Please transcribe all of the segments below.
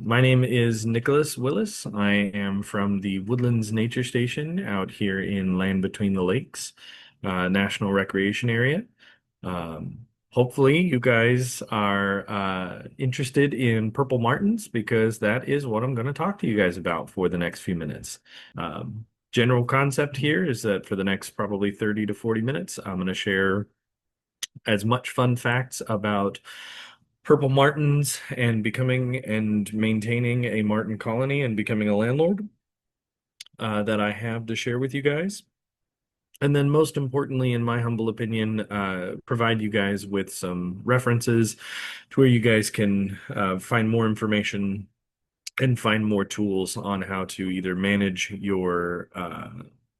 My name is Nicholas Willis. I am from the Woodlands Nature Station out here in Land Between the Lakes, National Recreation Area. Hopefully, you guys are interested in purple martins because that is what I'm going to talk to you guys about for the next few minutes. General concept here is that for the next probably 30 to 40 minutes, I'm going to share as much fun facts about purple martins and becoming and maintaining a martin colony and becoming a landlord that I have to share with you guys. And then most importantly, in my humble opinion, provide you guys with some references to where you guys can find more information and find more tools on how to either manage your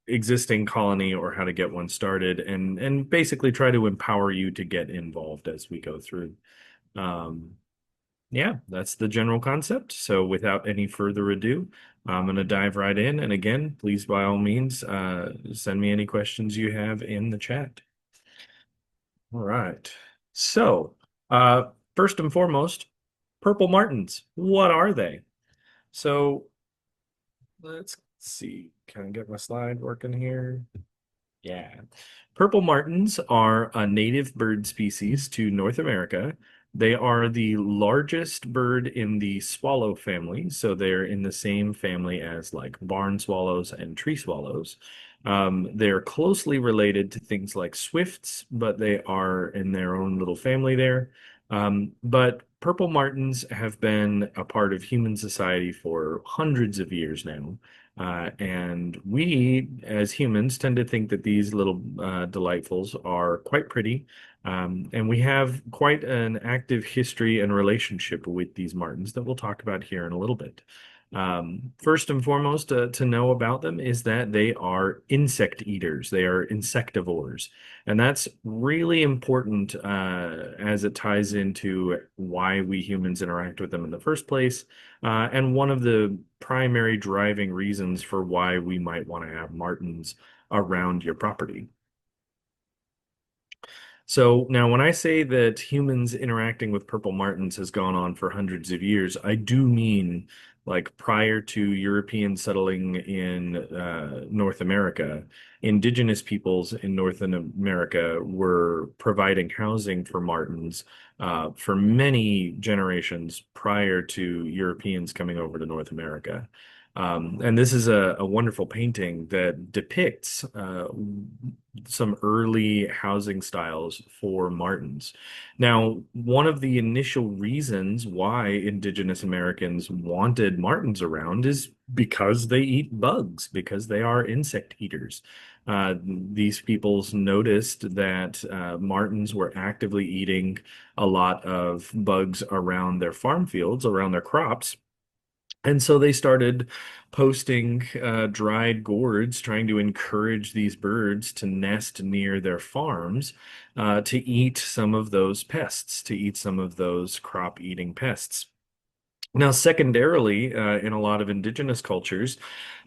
existing colony or how to get one started and basically try to empower you to get involved as we go through. Um, yeah, that's the general concept. So without any further ado, I'm going to dive right in. And again, please, by all means, send me any questions you have in the chat. All right. So, first and foremost, purple martins. What are they? So let's see. Can I get my slide working here? Yeah. Purple martins are a native bird species to North America. They are the largest bird in the swallow family, so they're in the same family as like barn swallows and tree swallows. They're closely related to things like swifts, but they are in their own little family there. But purple martins have been a part of human society for hundreds of years now. And we, as humans, tend to think that these little delightfuls are quite pretty. And we have quite an active history and relationship with these martins that we'll talk about here in a little bit. First and foremost, to know about them is that they are insect eaters. They are insectivores. And that's really important as it ties into why we humans interact with them in the first place. And one of the primary driving reasons for why we might want to have martins around your property. So now, when I say that humans interacting with purple martins has gone on for hundreds of years, I do mean like prior to Europeans settling in North America, indigenous peoples in North America were providing housing for martins for many generations prior to Europeans coming over to North America. And this is a wonderful painting that depicts some early housing styles for martins. Now, one of the initial reasons why indigenous Americans wanted martins around is because they eat bugs, because they are insect eaters. These peoples noticed that martins were actively eating a lot of bugs around their farm fields, around their crops. And so they started posting dried gourds, trying to encourage these birds to nest near their farms to eat some of those pests, to eat some of those crop-eating pests. Now, secondarily, in a lot of indigenous cultures,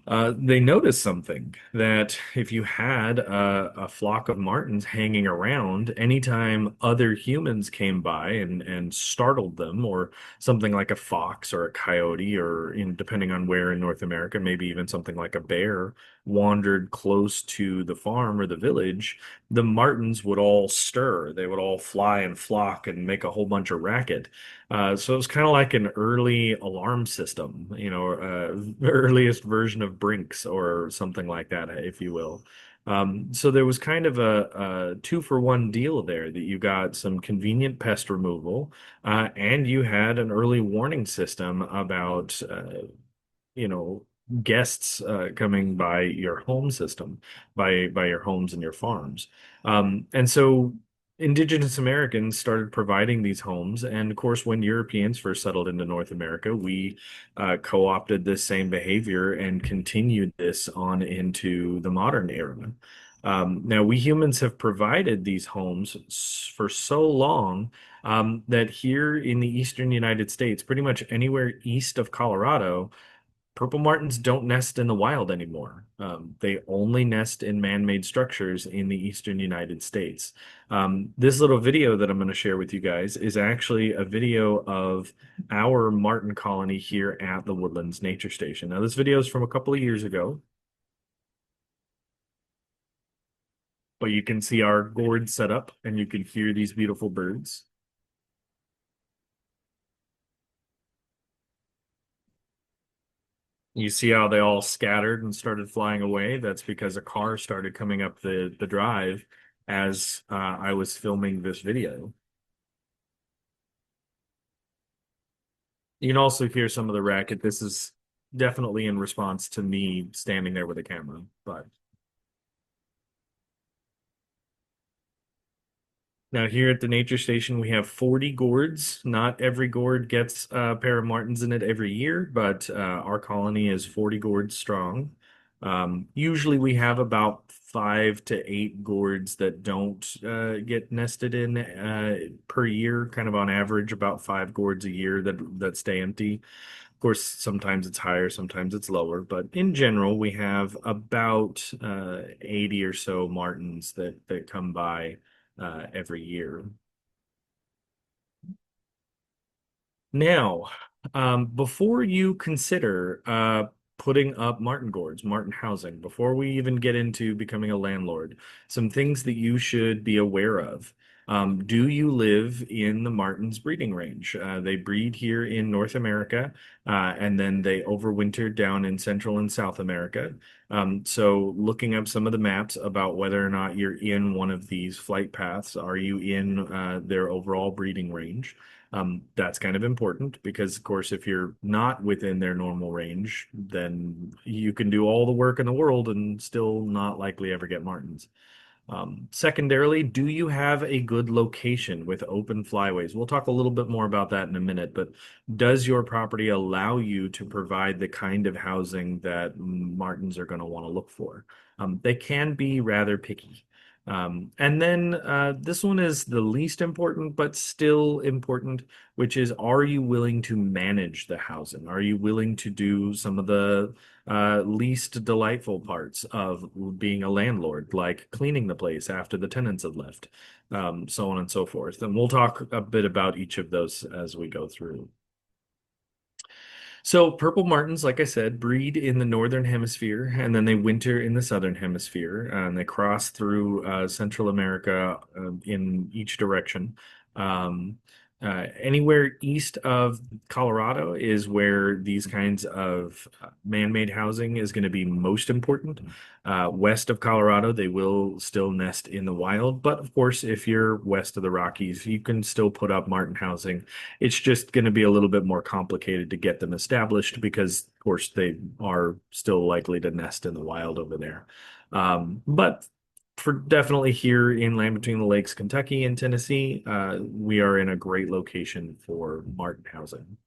they noticed something that if you had a flock of martins hanging around, anytime other humans came by and startled them, or something like a fox or a coyote, or depending on where in North America, maybe even something like a bear wandered close to the farm or the village, the martins would all stir. They would all fly and flock and make a whole bunch of racket. So it was kind of like an early alarm system, earliest version of Brinks or something like that, if you will. So there was kind of a two-for-one deal there that you got some convenient pest removal, and you had an early warning system about, you know, guests coming by your home system, by your homes and your farms. And so indigenous Americans started providing these homes. And of course, when Europeans first settled into North America, we co-opted this same behavior and continued this on into the modern era. Now, we humans have provided these homes for so long that here in the eastern United States, pretty much anywhere east of Colorado, Purple martins don't nest in the wild anymore. They only nest in man-made structures in the eastern United States. This little video that I'm going to share with you guys is actually a video of our martin colony here at the Woodlands Nature Station. Now, this video is from a couple of years ago, but you can see our gourd set up and you can hear these beautiful birds. You see how they all scattered and started flying away? That's because a car started coming up the drive as I was filming this video. You can also hear some of the racket. This is definitely in response to me standing there with a camera, but now here at the nature station, we have 40 gourds. Not every gourd gets a pair of martins in it every year, but our colony is 40 gourds strong. Usually we have about 5 to 8 gourds that don't get nested in per year, kind of on average about 5 gourds a year that stay empty. Of course, sometimes it's higher, sometimes it's lower, but in general, we have about 80 or so martins that come by every year. Now, before you consider putting up martin gourds, martin housing, before we even get into becoming a landlord, some things that you should be aware of. Do you live in the martin's breeding range? They breed here in North America, and then they overwinter down in Central and South America. So looking up some of the maps about whether or not you're in one of these flight paths, are you in their overall breeding range? That's kind of important because, of course, if you're not within their normal range, then you can do all the work in the world and still not likely ever get martins. Secondarily, do you have a good location with open flyways? We'll talk a little bit more about that in a minute, but does your property allow you to provide the kind of housing that martins are going to want to look for? They can be rather picky. And then this one is the least important, but still important, which is, are you willing to manage the housing? Are you willing to do some of the least delightful parts of being a landlord, like cleaning the place after the tenants have left, so on and so forth. And we'll talk a bit about each of those as we go through. So purple martins, like I said, breed in the northern hemisphere and then they winter in the southern hemisphere and they cross through Central America in each direction. Um, Anywhere east of Colorado is where these kinds of man-made housing is going to be most important. West of Colorado, they will still nest in the wild, but of course, if you're west of the Rockies, you can still put up martin housing. It's just going to be a little bit more complicated to get them established because, of course, they are still likely to nest in the wild over there. But for definitely here in Land Between the Lakes, Kentucky and Tennessee, we are in a great location for martin housing.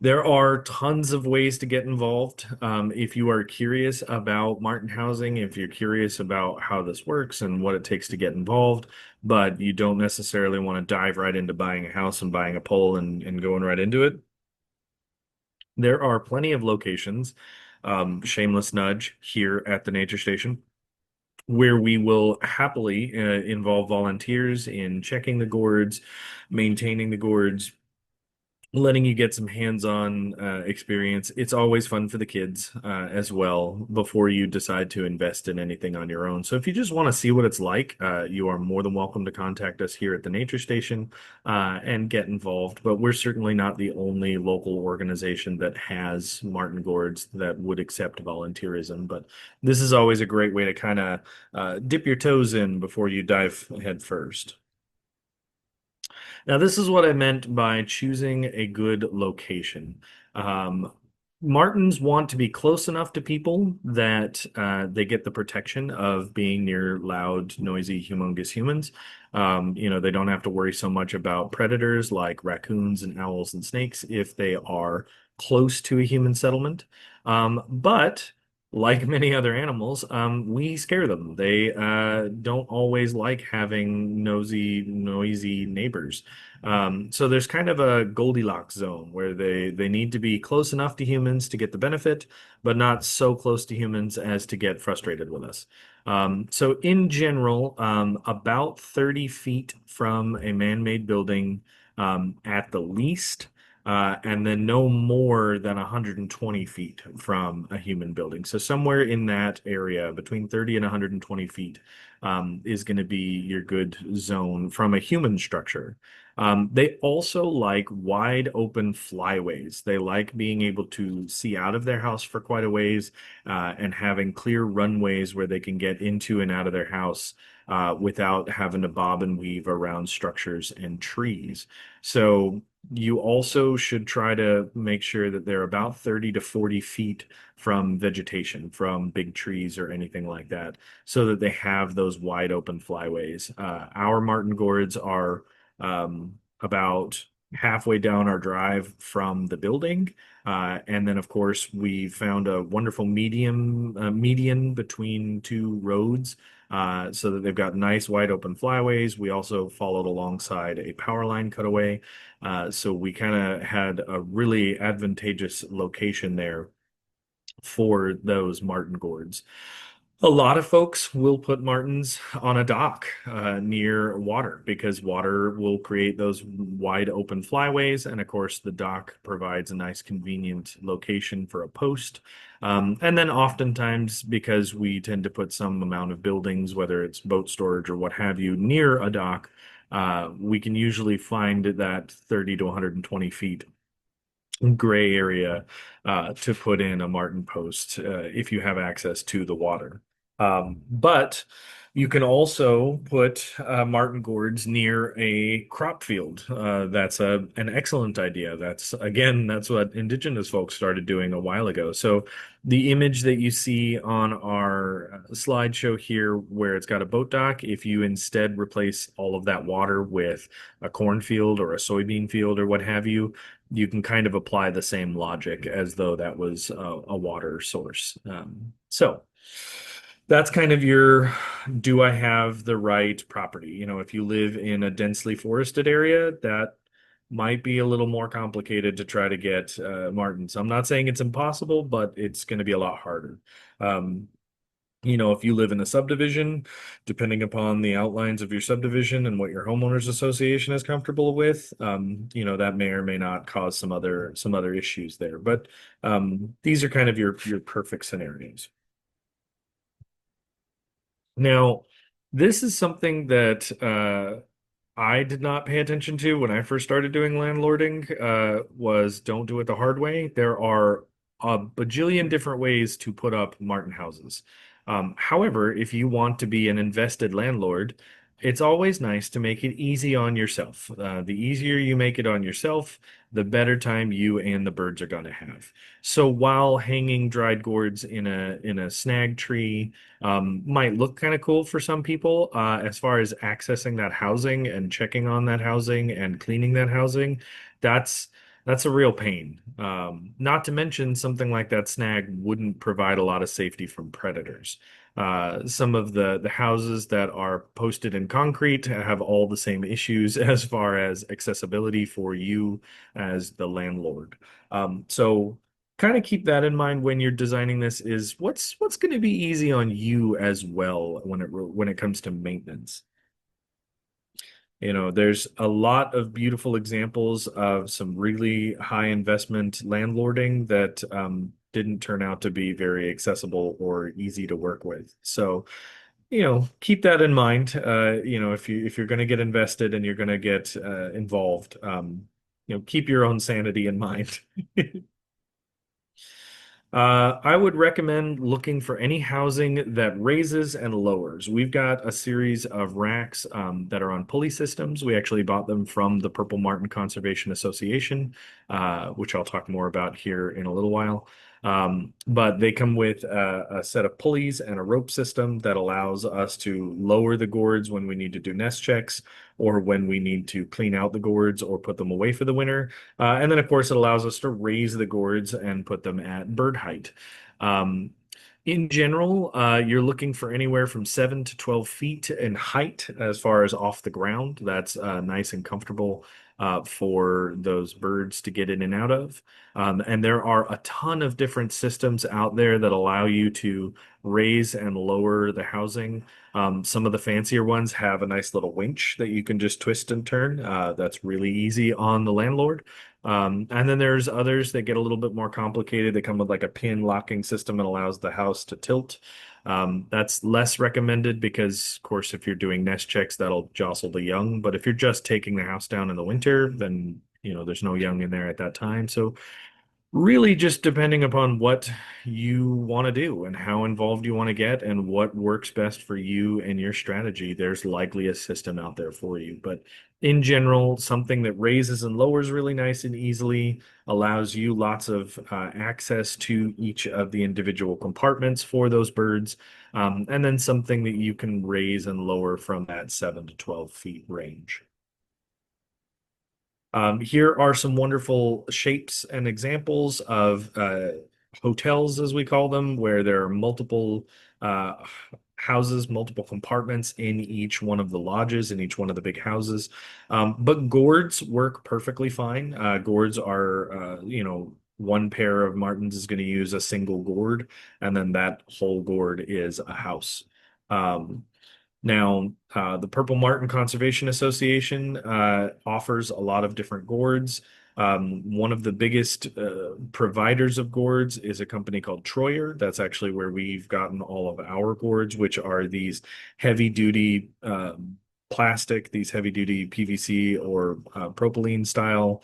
There are tons of ways to get involved. If you are curious about martin housing, if you're curious about how this works and what it takes to get involved, but you don't necessarily want to dive right into buying a house and buying a pole and going right into it, there are plenty of locations, shameless nudge here at the nature station, where we will happily involve volunteers in checking the gourds, maintaining the gourds, letting you get some hands-on experience. It's always fun for the kids as well before you decide to invest in anything on your own. So if you just want to see what it's like, you are more than welcome to contact us here at the Nature Station and get involved. But we're certainly not the only local organization that has martin gourds that would accept volunteerism. But this is always a great way to kind of dip your toes in before you dive head first. Now, this is what I meant by choosing a good location. Um, Martins want to be close enough to people that they get the protection of being near loud, noisy, humongous humans. They don't have to worry so much about predators like raccoons and owls and snakes if they are close to a human settlement. But like many other animals, we scare them. They don't always like having nosy, noisy neighbors. So there's kind of a Goldilocks zone where they need to be close enough to humans to get the benefit, but not so close to humans as to get frustrated with us. So in general, about 30 feet from a man-made building, at the least, and then no more than 120 feet from a human building. So somewhere in that area, between 30 and 120 feet, is going to be your good zone from a human structure. They also like wide open flyways. They like being able to see out of their house for quite a ways, and having clear runways where they can get into and out of their house without having to bob and weave around structures and trees. So you also should try to make sure that they're about 30 to 40 feet from vegetation, from big trees or anything like that, so that they have those wide open flyways. Our martin gourds are about halfway down our drive from the building. And then, of course, we found a wonderful median between two roads, so that they've got nice wide open flyways. We also followed alongside a power line cutaway. So we kind of had a really advantageous location there for those martin gourds. A lot of folks will put martins on a dock near water because water will create those wide open flyways. And of course, the dock provides a nice, convenient location for a post. And then oftentimes, because we tend to put some amount of buildings, whether it's boat storage or what have you, near a dock, we can usually find that 30 to 120 feet gray area to put in a martin post if you have access to the water. But you can also put martin gourds near a crop field. That's an excellent idea. That's what indigenous folks started doing a while ago. So the image that you see on our slideshow here, where it's got a boat dock, if you instead replace all of that water with a cornfield or a soybean field or what have you, you can kind of apply the same logic as though that was a water source. So that's kind of your, do I have the right property? If you live in a densely forested area, that might be a little more complicated to try to get martins. I'm not saying it's impossible, but it's going to be a lot harder. Um, if you live in a subdivision, depending upon the outlines of your subdivision and what your homeowners association is comfortable with, that may or may not cause some other issues there. But these are kind of your perfect scenarios. Now, this is something that I did not pay attention to when I first started doing landlording, was don't do it the hard way. There are a bajillion different ways to put up Martin houses. However, if you want to be an invested landlord, it's always nice to make it easy on yourself. The easier you make it on yourself, the better time you and the birds are going to have. So while hanging dried gourds in a snag tree might look kind of cool for some people, as far as accessing that housing and checking on that housing and cleaning that housing, that's that's a real pain. Not to mention something like that snag wouldn't provide a lot of safety from predators. Some of the houses that are posted in concrete have all the same issues as far as accessibility for you as the landlord. So kind of keep that in mind when you're designing this, is what's going to be easy on you as well when it comes to maintenance. There's a lot of beautiful examples of some really high investment landlording that didn't turn out to be very accessible or easy to work with. So, keep that in mind. If you're going to get invested and you're going to get involved, keep your own sanity in mind. I would recommend looking for any housing that raises and lowers. We've got a series of racks that are on pulley systems. We actually bought them from the Purple Martin Conservation Association, which I'll talk more about here in a little while. But they come with a set of pulleys and a rope system that allows us to lower the gourds when we need to do nest checks or when we need to clean out the gourds or put them away for the winter. And then, of course, it allows us to raise the gourds and put them at bird height. Um, In general, you're looking for anywhere from 7 to 12 feet in height as far as off the ground. That's nice and comfortable for those birds to get in and out of. And there are a ton of different systems out there that allow you to raise and lower the housing. Some of the fancier ones have a nice little winch that you can just twist and turn. That's really easy on the landlord. And then there's others that get a little bit more complicated. They come with like a pin locking system that allows the house to tilt. That's less recommended because, of course, if you're doing nest checks, that'll jostle the young. But if you're just taking the house down in the winter, then there's no young in there at that time. So really, just depending upon what you want to do and how involved you want to get and what works best for you and your strategy, there's likely a system out there for you. But in general, something that raises and lowers really nice and easily allows you lots of access to each of the individual compartments for those birds. And then something that you can raise and lower from that 7 to 12 feet range. Here are some wonderful shapes and examples of hotels, as we call them, where there are multiple uh, houses, multiple compartments in each one of the lodges, in each one of the big houses. But gourds work perfectly fine. Gourds are, one pair of martins is going to use a single gourd, and then that whole gourd is a house. Um, the Purple Martin Conservation Association offers a lot of different gourds. One of the biggest providers of gourds is a company called Troyer. That's actually where we've gotten all of our gourds, which are these heavy duty plastic, these heavy duty PVC or propylene style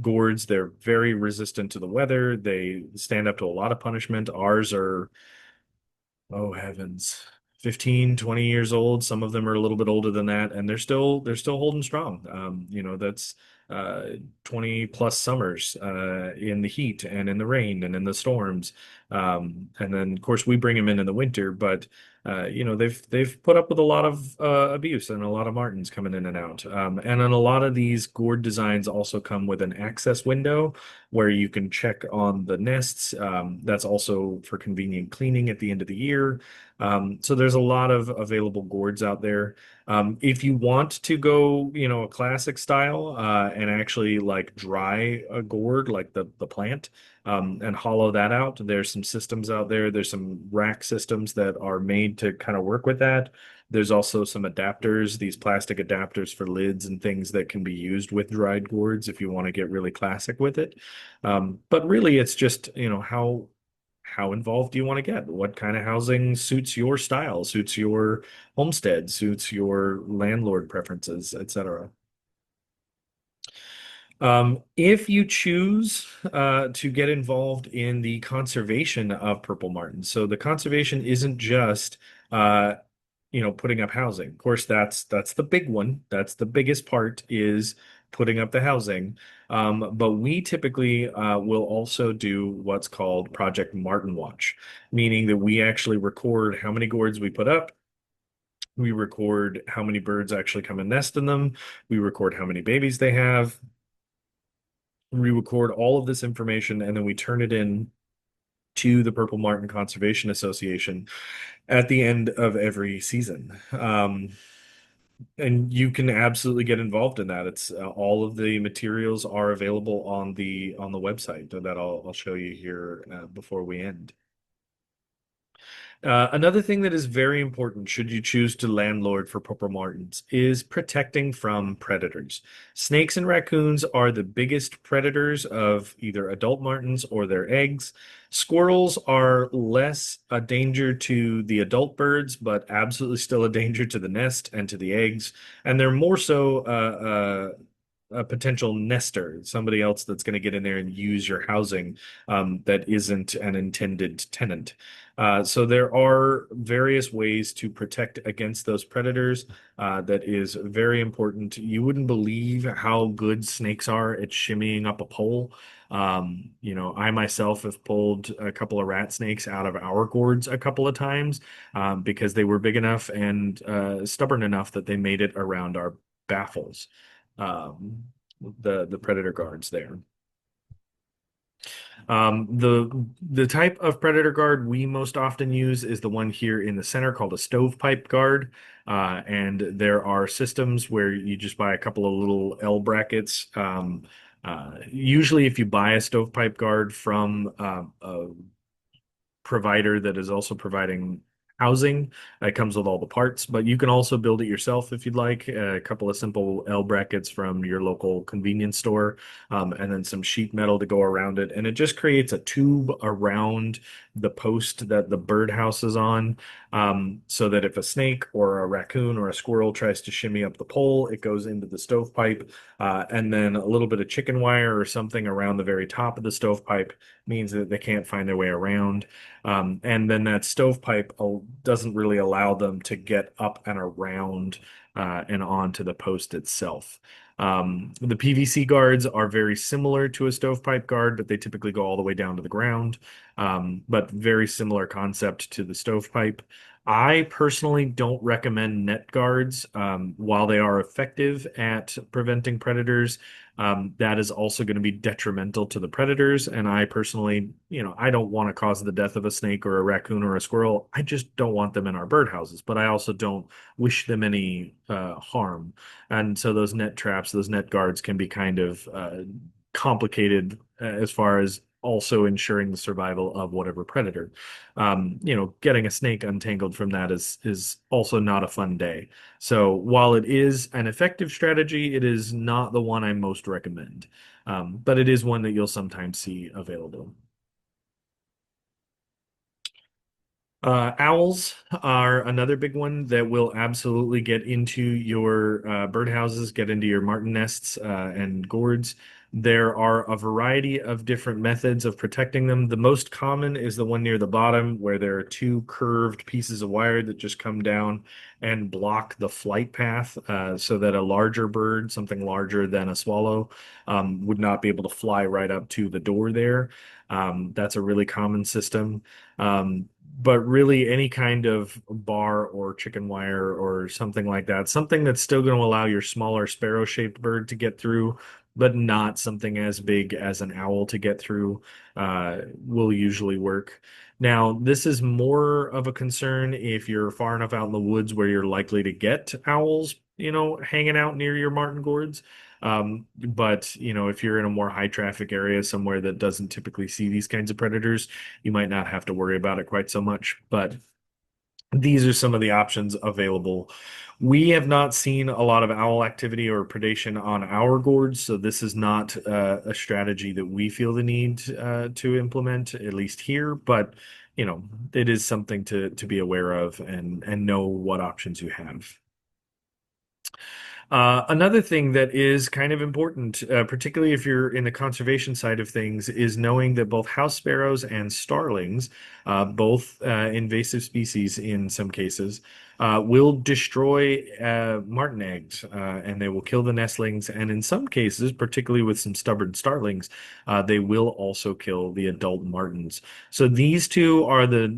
gourds. They're very resistant to the weather. They stand up to a lot of punishment. Ours are, oh heavens, 15, 20 years old. Some of them are a little bit older than that, and they're still holding strong. That's uh 20 plus summers in the heat and in the rain and in the storms. And then of course we bring them in the winter, but they've put up with a lot of abuse and a lot of martins coming in and out. And then a lot of these gourd designs also come with an access window where you can check on the nests. That's also for convenient cleaning at the end of the year. So there's a lot of available gourds out there. If you want to go, a classic style and actually like dry a gourd, like the plant, and hollow that out, there's some systems out there. There's some rack systems that are made to kind of work with that. There's also some adapters, these plastic adapters for lids and things that can be used with dried gourds if you want to get really classic with it. But really, it's just, how involved do you want to get? What kind of housing suits your style, suits your homestead, suits your landlord preferences, etc. If you choose to get involved in the conservation of purple martins, so the conservation isn't just putting up housing. Of course, that's the big one. That's the biggest part is putting up the housing. But we typically will also do what's called Project Martin Watch, meaning that we actually record how many gourds we put up. We record how many birds actually come and nest in them. We record how many babies they have. We record all of this information and then we turn it in to the Purple Martin Conservation Association at the end of every season. And you can absolutely get involved in that. It's all of the materials are available on the website that I'll show you here before we end. Another thing that is very important should you choose to landlord for purple martins is protecting from predators. Snakes and raccoons are the biggest predators of either adult martins or their eggs. Squirrels are less a danger to the adult birds, but absolutely still a danger to the nest and to the eggs. And they're more so a potential nester, somebody else that's going to get in there and use your housing that isn't an intended tenant. So there are various ways to protect against those predators. That is very important. You wouldn't believe how good snakes are at shimmying up a pole. I myself have pulled a couple of rat snakes out of our gourds a couple of times because they were big enough and stubborn enough that they made it around our baffles, um, the predator guards there. The type of predator guard we most often use is the one here in the center called a stovepipe guard. And there are systems where you just buy a couple of little L brackets. Usually, if you buy a stovepipe guard from a provider that is also providing housing. It comes with all the parts, but you can also build it yourself if you'd like. A couple of simple L brackets from your local convenience store, and then some sheet metal to go around it. And it just creates a tube around the post that the birdhouse is on, so that if a snake or a raccoon or a squirrel tries to shimmy up the pole, it goes into the stovepipe. And then a little bit of chicken wire or something around the very top of the stovepipe means that they can't find their way around. And then that stovepipe doesn't really allow them to get up and around and onto the post itself. The PVC guards are very similar to a stovepipe guard, but they typically go all the way down to the ground. But very similar concept to the stovepipe. I personally don't recommend net guards. While they are effective at preventing predators, that is also going to be detrimental to the predators. And I personally, I don't want to cause the death of a snake or a raccoon or a squirrel. I just don't want them in our birdhouses, but I also don't wish them any harm. And so those net traps, those net guards can be kind of complicated as far as also ensuring the survival of whatever predator. Getting a snake untangled from that is also not a fun day. So while it is an effective strategy, it is not the one I most recommend. But it is one that you'll sometimes see available. Owls are another big one that will absolutely get into your birdhouses, get into your martin nests and gourds. There are a variety of different methods of protecting them. The most common is the one near the bottom, where there are two curved pieces of wire that just come down and block the flight path, so that a larger bird, something larger than a swallow, would not be able to fly right up to the door there. That's a really common system. But really, any kind of bar or chicken wire or something like that, something that's still going to allow your smaller sparrow-shaped bird to get through, but not something as big as an owl to get through, will usually work. Now, this is more of a concern if you're far enough out in the woods where you're likely to get owls, hanging out near your martin gourds. But if you're in a more high traffic area somewhere that doesn't typically see these kinds of predators, you might not have to worry about it quite so much. But these are some of the options available. We have not seen a lot of owl activity or predation on our gourds, so this is not a strategy that we feel the need to implement, at least here. But it is something to be aware of and know what options you have. Another thing that is kind of important, particularly if you're in the conservation side of things, is knowing that both house sparrows and starlings, both invasive species in some cases, will destroy martin eggs, and they will kill the nestlings. And in some cases, particularly with some stubborn starlings, they will also kill the adult martins. So these two are the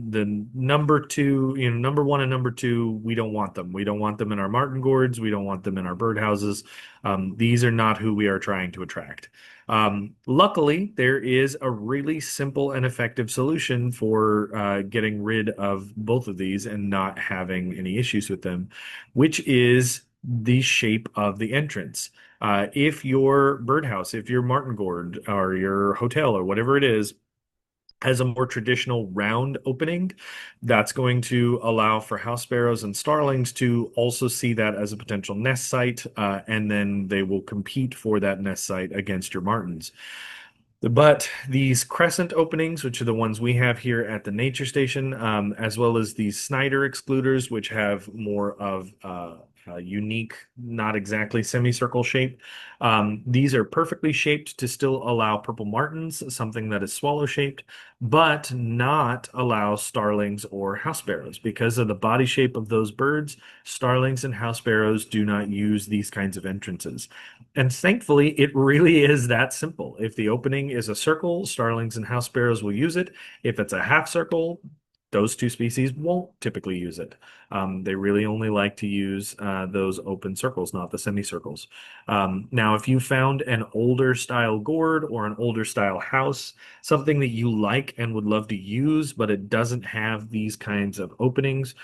number two, number one and number two. We don't want them. We don't want them in our martin gourds. We don't want them in our birdhouses. These are not who we are trying to attract. Luckily, there is a really simple and effective solution for getting rid of both of these and not having any issues with them, which is the shape of the entrance. If your birdhouse, if your martin gourd or your hotel or whatever it is, has a more traditional round opening, that's going to allow for house sparrows and starlings to also see that as a potential nest site, and then they will compete for that nest site against your martins. But these crescent openings, which are the ones we have here at the nature station, as well as these Snyder excluders, which have more of a unique, not exactly semicircle shape. These are perfectly shaped to still allow purple martins, something that is swallow shaped, but not allow starlings or house sparrows. Because of the body shape of those birds, starlings and house sparrows do not use these kinds of entrances. And thankfully, it really is that simple. If the opening is a circle, starlings and house sparrows will use it. If it's a half circle, those two species won't typically use it. They really only like to use those open circles, not the semicircles. Now, if you found an older style gourd or an older style house, something that you like and would love to use, but it doesn't have these kinds of openings,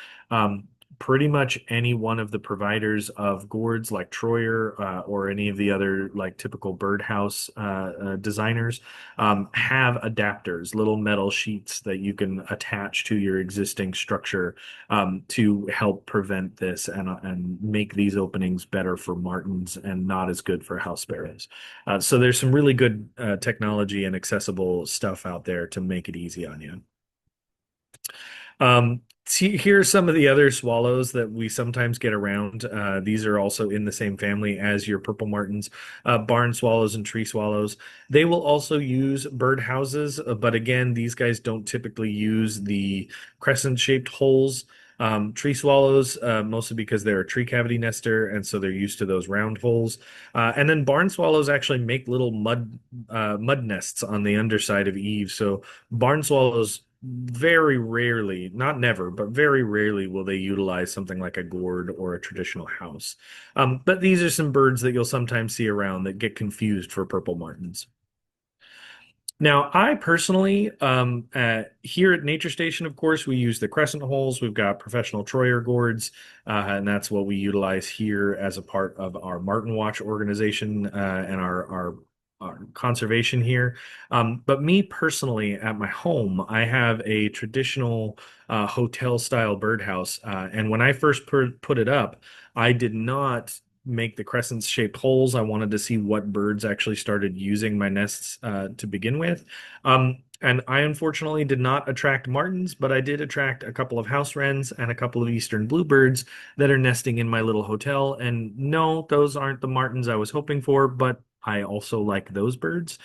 pretty much any one of the providers of gourds like Troyer or any of the other like typical birdhouse designers have adapters, little metal sheets that you can attach to your existing structure to help prevent this and make these openings better for martins and not as good for house sparrows. So there's some really good technology and accessible stuff out there to make it easy on you. Here's some of the other swallows that we sometimes get around. These are also in the same family as your purple martins, barn swallows and tree swallows. They will also use bird houses, but again, these guys don't typically use the crescent-shaped holes. Tree swallows, mostly because they're a tree cavity nester, and so they're used to those round holes. And then barn swallows actually make little mud nests on the underside of eaves. So barn swallows very rarely, not never, but very rarely will they utilize something like a gourd or a traditional house. But these are some birds that you'll sometimes see around that get confused for purple martins. Now, I personally, here at Nature Station, of course, we use the crescent holes. We've got professional Troyer gourds, and that's what we utilize here as a part of our Martin Watch organization and our conservation here. But me personally, at my home, I have a traditional hotel style birdhouse. And when I first put it up, I did not make the crescent shaped holes. I wanted to see what birds actually started using my nests to begin with. And I unfortunately did not attract martins, but I did attract a couple of house wrens and a couple of eastern bluebirds that are nesting in my little hotel. And no, those aren't the martins I was hoping for, but I also like those birds.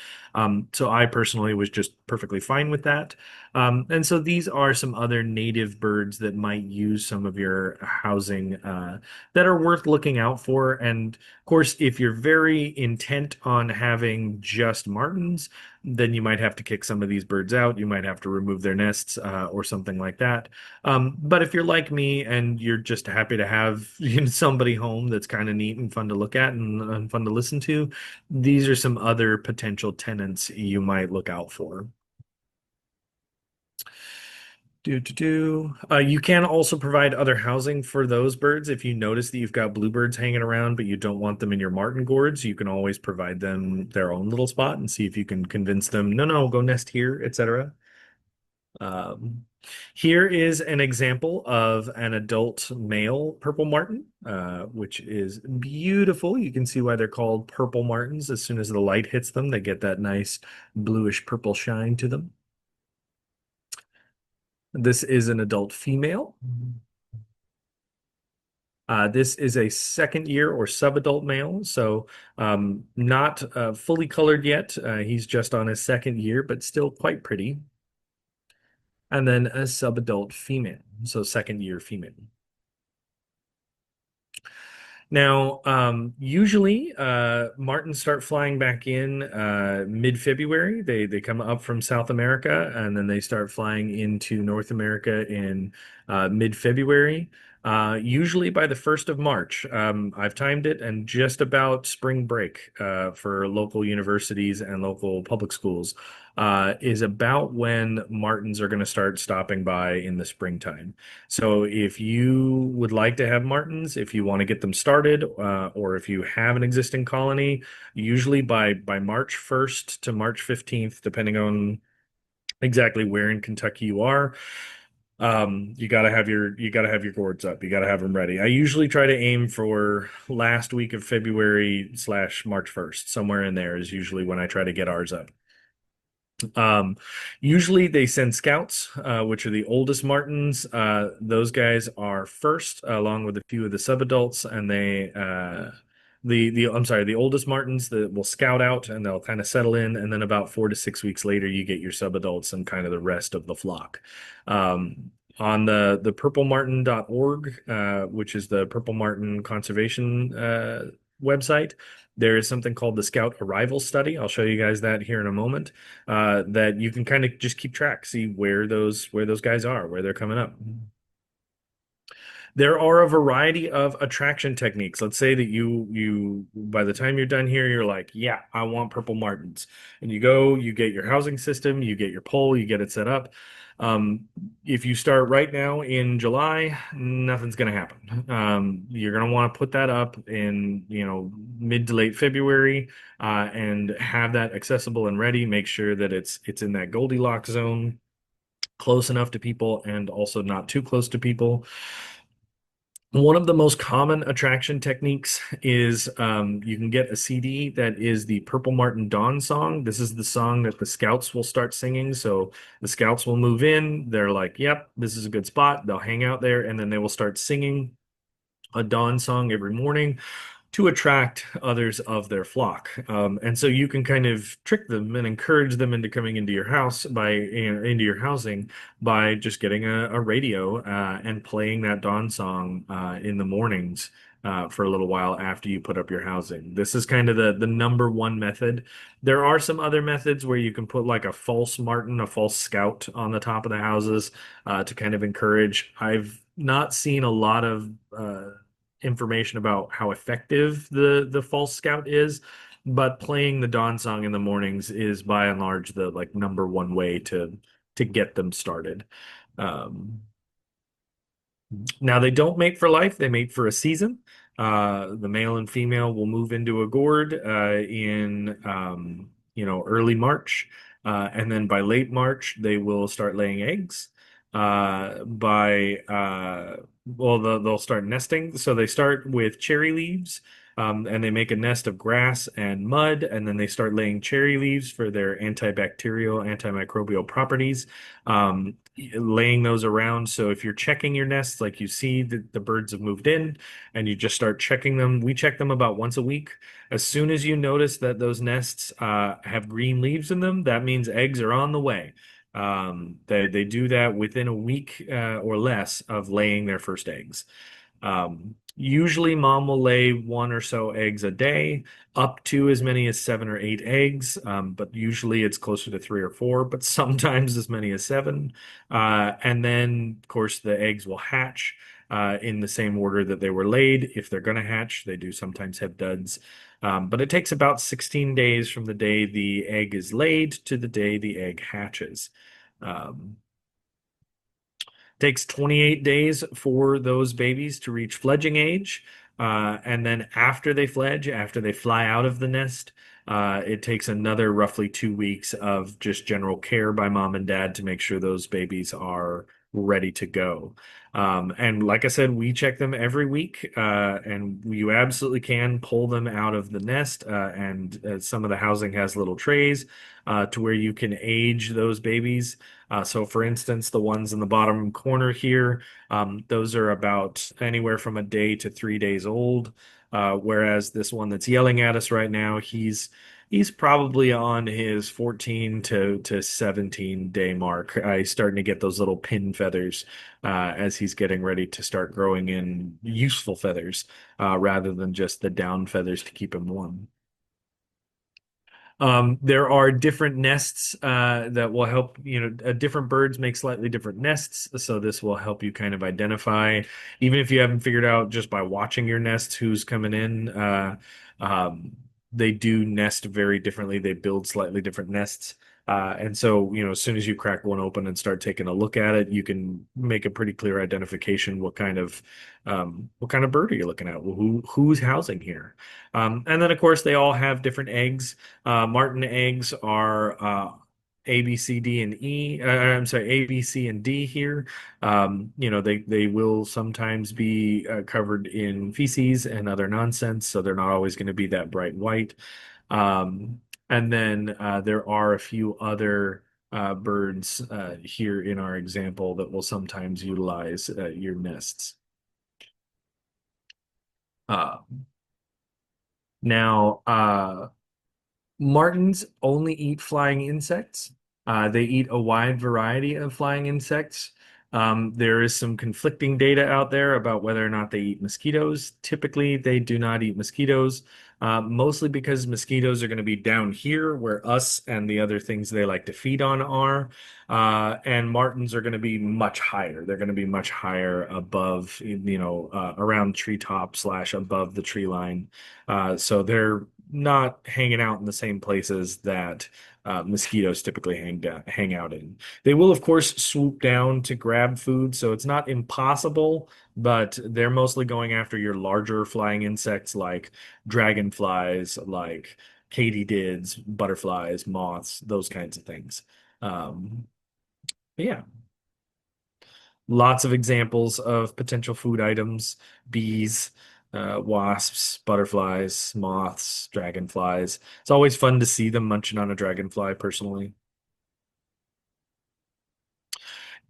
So I personally was just perfectly fine with that. And so these are some other native birds that might use some of your housing that are worth looking out for. And of course, if you're very intent on having just martins, then you might have to kick some of these birds out. You might have to remove their nests or something like that. But if you're like me and you're just happy to have somebody home that's kind of neat and fun to look at and fun to listen to, these are some other potential tenants you might look out for. You can also provide other housing for those birds. If you notice that you've got bluebirds hanging around, but you don't want them in your martin gourds, you can always provide them their own little spot and see if you can convince them, no, no, go nest here, etc. Um, Here is an example of an adult male purple martin, which is beautiful. You can see why they're called purple martins. As soon as the light hits them, they get that nice bluish purple shine to them. This is an adult female. This is a second year or sub-adult male, so not fully colored yet. He's just on his second year, but still quite pretty. And then a sub-adult female, so second year female. Now, usually martins start flying back in mid-February. They come up from South America and then they start flying into North America in mid-February. Usually by the 1st of March. I've timed it and just about spring break for local universities and local public schools is about when martins are going to start stopping by in the springtime. So if you would like to have martins, if you want to get them started, or if you have an existing colony, usually by March 1st to March 15th, depending on exactly where in Kentucky you are, you gotta have your gourds up. You gotta have them ready. I usually try to aim for last week of February / March 1st. Somewhere in there is usually when I try to get ours up. Um, Usually they send scouts, which are the oldest martins. Those guys are first, along with a few of the subadults, and the oldest martins that will scout out and they'll kind of settle in, and then about 4 to 6 weeks later, you get your subadults and kind of the rest of the flock. On the purplemartin.org, which is the Purple Martin Conservation website, there is something called the Scout Arrival Study. I'll show you guys that here in a moment. That you can kind of just keep track, see where those guys are, where they're coming up. There are a variety of attraction techniques. Let's say that you by the time you're done here, you're like, yeah, I want purple martins. And you go, you get your housing system, you get your pole, you get it set up. Um, if you start right now in July, nothing's going to happen. You're going to want to put that up in, mid to late February, and have that accessible and ready. Make sure that it's in that Goldilocks zone, close enough to people and also not too close to people. One of the most common attraction techniques is you can get a CD that is the Purple Martin Dawn song. This is the song that the scouts will start singing. So the scouts will move in. They're like, yep, this is a good spot. They'll hang out there and then they will start singing a dawn song every morning to attract others of their flock. And so you can kind of trick them and encourage them into coming into your house into your housing by just getting a radio and playing that dawn song in the mornings. For a little while after you put up your housing. This is kind of the number one method. There are some other methods where you can put like a false martin, a false scout on the top of the houses to kind of encourage. I've not seen a lot of information about how effective the false scout is, but playing the dawn song in the mornings is by and large the like number one way to get them started. Um, Now they don't mate for life, they mate for a season. The male and female will move into a gourd in early March. And then by late March, they will start laying eggs. By well, they'll start nesting. So they start with cherry leaves, and they make a nest of grass and mud, and then they start laying cherry leaves for their antibacterial, antimicrobial properties. Laying those around. So if you're checking your nests, like you see that the birds have moved in and you just start checking them, we check them about once a week. As soon as you notice that those nests have green leaves in them, that means eggs are on the way. They do that within a week or less of laying their first eggs. Usually, mom will lay one or so eggs a day, up to as many as 7 or 8 eggs, but usually it's closer to 3 or 4, but sometimes as many as 7. And then, of course, the eggs will hatch in the same order that they were laid. If they're going to hatch, they do sometimes have duds. But it takes about 16 days from the day the egg is laid to the day the egg hatches. Um, Takes 28 days for those babies to reach fledging age. And then after they fledge, after they fly out of the nest, it takes another roughly 2 weeks of just general care by mom and dad to make sure those babies are ready to go. And like I said, we check them every week, and you absolutely can pull them out of the nest. And some of the housing has little trays to where you can age those babies. So for instance, the ones in the bottom corner here, those are about anywhere from a day to 3 days old. Whereas this one that's yelling at us right now, he's probably on his 14 to 17 day mark. He's starting to get those little pin feathers as he's getting ready to start growing in useful feathers rather than just the down feathers to keep him warm. There are different nests that will help, different birds make slightly different nests. So this will help you kind of identify, even if you haven't figured out just by watching your nests who's coming in. They do nest very differently. They build slightly different nests. And so, as soon as you crack one open and start taking a look at it, you can make a pretty clear identification what kind of bird are you looking at? Who's housing here? And then, of course, they all have different eggs. Martin eggs are A, B, C, D, and E. I'm sorry, A, B, C, and D here. They will sometimes be covered in feces and other nonsense, so they're not always going to be that bright white. And then there are a few other birds here in our example that will sometimes utilize your nests. Uh, now, martins only eat flying insects. They eat a wide variety of flying insects. There is some conflicting data out there about whether or not they eat mosquitoes. Typically, they do not eat mosquitoes, mostly because mosquitoes are going to be down here where us and the other things they like to feed on are. And martins are going to be much higher. They're going to be much higher above, around treetop slash above the tree line. So they're not hanging out in the same places that mosquitoes typically hang out in. They will, of course, swoop down to grab food, so it's not impossible, but they're mostly going after your larger flying insects like dragonflies, like katydids, butterflies, moths, those kinds of things. Um, yeah, lots of examples of potential food items: bees, wasps, butterflies, moths, dragonflies. It's always fun to see them munching on a dragonfly, personally.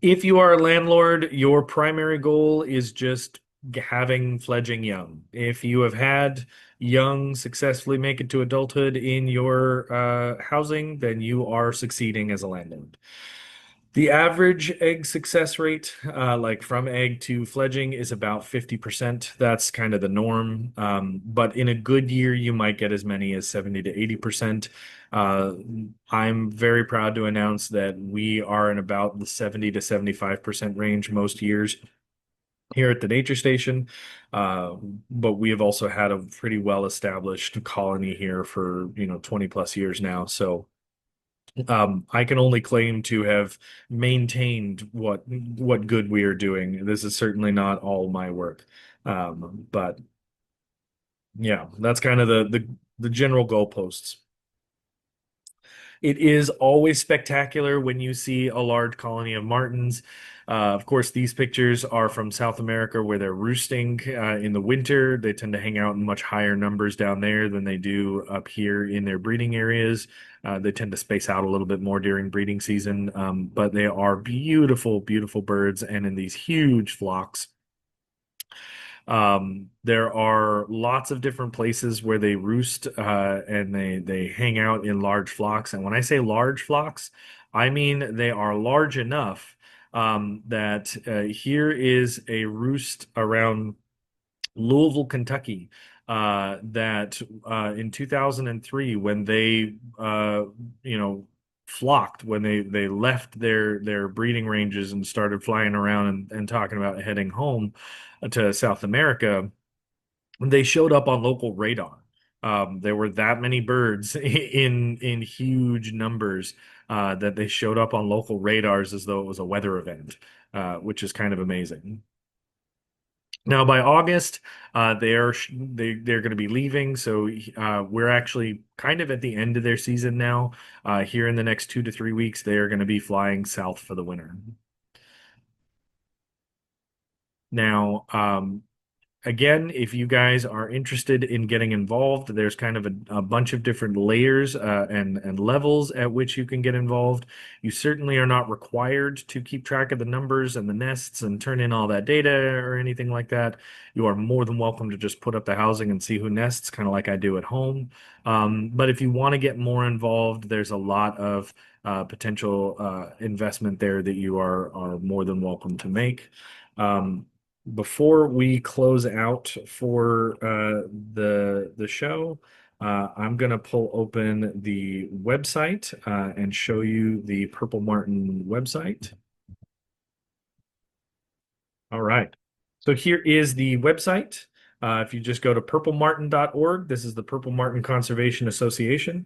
If you are a landlord, your primary goal is just having fledgling young. If you have had young successfully make it to adulthood in your housing, then you are succeeding as a landlord. The average egg success rate, like from egg to fledging, is about 50%. That's kind of the norm. But in a good year, you might get as many as 70 to 80%. Uh, I'm very proud to announce that we are in about the 70 to 75% range most years here at the nature station. Uh, but we have also had a pretty well established colony here for, 20 plus years now. So I can only claim to have maintained what good we are doing. This is certainly not all my work. But yeah, that's kind of the general goalposts. It is always spectacular when you see a large colony of martins. Of course, these pictures are from South America where they're roosting in the winter. They tend to hang out in much higher numbers down there than they do up here in their breeding areas. They tend to space out a little bit more during breeding season, but they are beautiful, beautiful birds and in these huge flocks. There are lots of different places where they roost and they hang out in large flocks. And when I say large flocks, I mean they are large enough that here is a roost around Louisville, Kentucky, that in 2003, when they, flocked, when they left their breeding ranges and started flying around and talking about heading home to South America, they showed up on local radar. There were that many birds in huge numbers that they showed up on local radars as though it was a weather event, which is kind of amazing. Now, by August, they're going to be leaving, so we're actually kind of at the end of their season now. Here in the next 2 to 3 weeks, they are going to be flying south for the winter. Now, again, if you guys are interested in getting involved, there's kind of a bunch of different layers and levels at which you can get involved. You certainly are not required to keep track of the numbers and the nests and turn in all that data or anything like that. You are more than welcome to just put up the housing and see who nests, kind of like I do at home. But if you want to get more involved, there's a lot of potential investment there that you are more than welcome to make. Um, Before we close out for the show, I'm going to pull open the website and show you the Purple Martin website. All right. So here is the website. If you just go to purplemartin.org, this is the Purple Martin Conservation Association.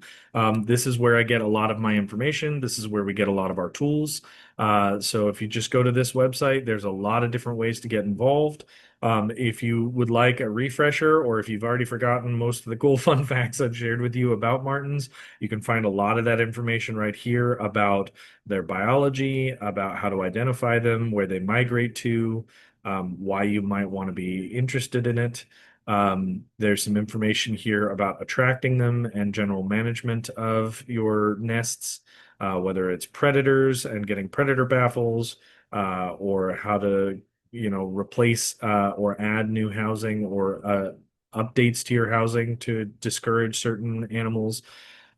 This is where I get a lot of my information. This is where we get a lot of our tools. So if you just go to this website, there's a lot of different ways to get involved. If you would like a refresher, or if you've already forgotten most of the cool fun facts I've shared with you about martins, you can find a lot of that information right here about their biology, about how to identify them, where they migrate to, why you might want to be interested in it. There's some information here about attracting them and general management of your nests, whether it's predators and getting predator baffles, or how to, replace or add new housing or updates to your housing to discourage certain animals.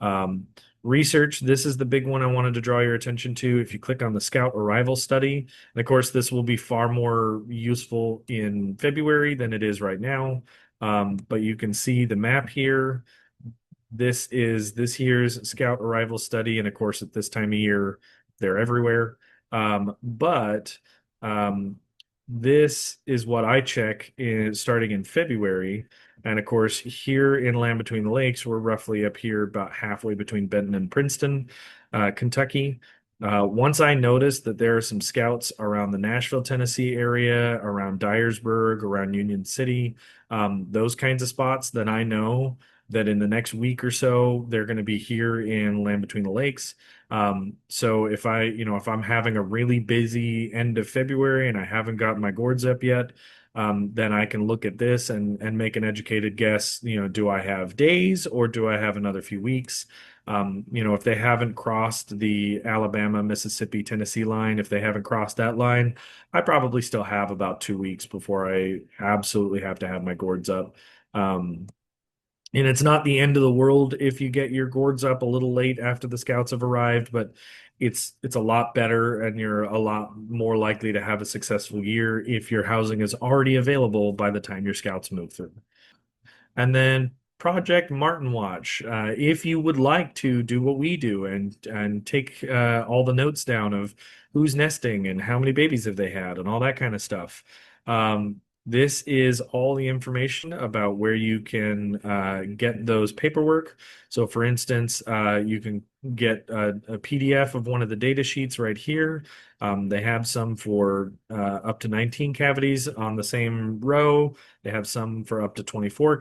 Um, Research, this is the big one I wanted to draw your attention to. If you click on the Scout Arrival Study, and of course, this will be far more useful in February than it is right now. But you can see the map here. This is this year's Scout Arrival Study, and of course, at this time of year, they're everywhere. But this is what I check starting in February. And of course, here in Land Between the Lakes, we're roughly up here about halfway between Benton and Princeton, Kentucky. Once I noticed that there are some scouts around the Nashville, Tennessee area, around Dyersburg, around Union City, those kinds of spots, then I know that in the next week or so, they're going to be here in Land Between the Lakes. So if if I'm having a really busy end of February and I haven't gotten my gourds up yet, then I can look at this and make an educated guess. Do I have days or do I have another few weeks? If they haven't crossed the Alabama, Mississippi, Tennessee line, if they haven't crossed that line, I probably still have about 2 weeks before I absolutely have to have my gourds up. And it's not the end of the world if you get your gourds up a little late after the scouts have arrived, but it's a lot better and you're a lot more likely to have a successful year if your housing is already available by the time your scouts move through. And then Project Martin Watch. If you would like to do what we do and take all the notes down of who's nesting and how many babies have they had and all that kind of stuff. This is all the information about where you can get those paperwork. So, for instance, you can get a PDF of one of the data sheets right here. They have some for up to 19 cavities on the same row. They have some for up to 24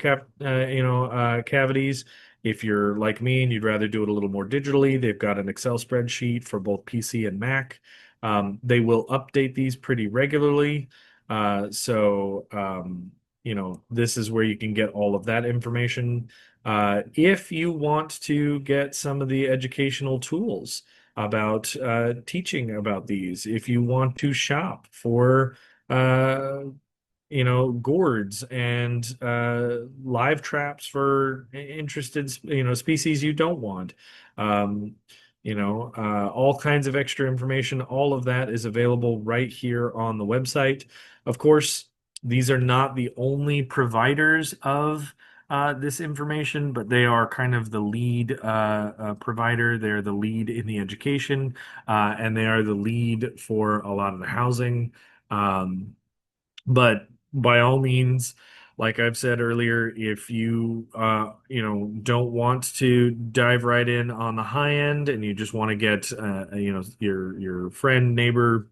cavities. If you're like me and you'd rather do it a little more digitally, they've got an Excel spreadsheet for both PC and Mac. They will update these pretty regularly. This is where you can get all of that information. If you want to get some of the educational tools about teaching about these, if you want to shop for uh, gourds and live traps for interested, species you don't want. Um, all kinds of extra information. All of that is available right here on the website. Of course, these are not the only providers of this information, but they are kind of the lead provider. They're the lead in the education, and they are the lead for a lot of the housing. But by all means, like I've said earlier, if you don't want to dive right in on the high end and you just want to get your friend, neighbor,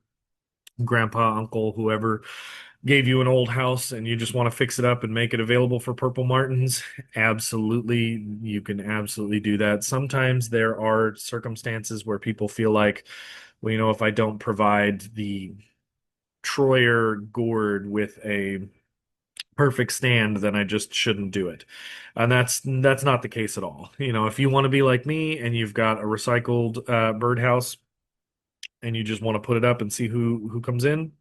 grandpa, uncle, whoever gave you an old house and you just want to fix it up and make it available for purple martins, absolutely, you can absolutely do that. Sometimes there are circumstances where people feel like, well, if I don't provide the Troyer gourd with a perfect stand, then I just shouldn't do it. And that's not the case at all. If you want to be like me and you've got a recycled birdhouse and you just want to put it up and see who comes in,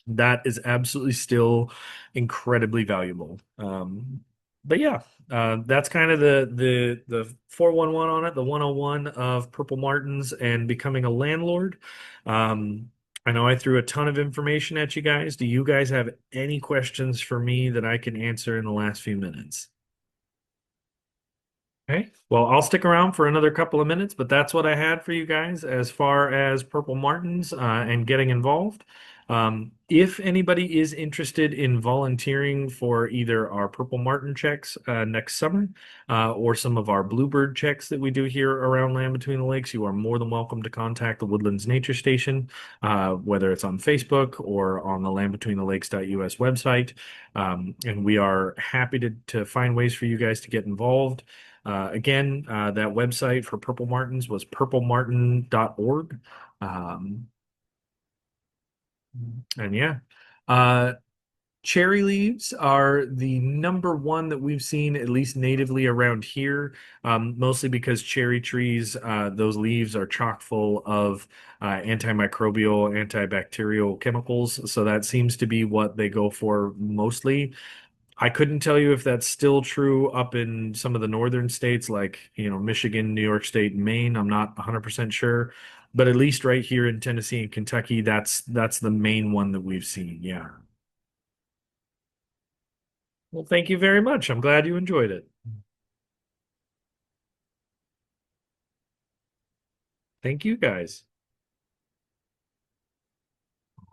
that is absolutely still incredibly valuable. But yeah, that's kind of the 411 on it, the 101 of Purple Martins and becoming a landlord. I know I threw a ton of information at you guys. Do you guys have any questions for me that I can answer in the last few minutes? Okay, well, I'll stick around for another couple of minutes, but that's what I had for you guys as far as Purple Martins and getting involved. If anybody is interested in volunteering for either our Purple Martin checks next summer or some of our Bluebird checks that we do here around Land Between the Lakes, you are more than welcome to contact the Woodlands Nature Station, whether it's on Facebook or on the landbetweenthelakes.us website. And we are happy to find ways for you guys to get involved. Again, that website for Purple Martins was purplemartin.org. Um, and yeah, uh, cherry leaves are the number one that we've seen, at least natively around here, mostly because cherry trees, those leaves are chock full of antimicrobial, antibacterial chemicals. So that seems to be what they go for mostly. I couldn't tell you if that's still true up in some of the northern states like, Michigan, New York State, and Maine. I'm not 100% sure, but at least right here in Tennessee and Kentucky, that's the main one that we've seen. Yeah. Well, thank you very much. I'm glad you enjoyed it. Thank you guys.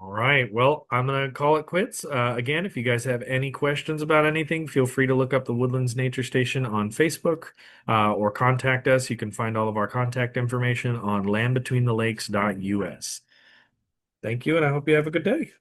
All right. Well, I'm going to call it quits. Again, if you guys have any questions about anything, feel free to look up the Woodlands Nature Station on Facebook or contact us. You can find all of our contact information on landbetweenthelakes.us. Thank you, and I hope you have a good day.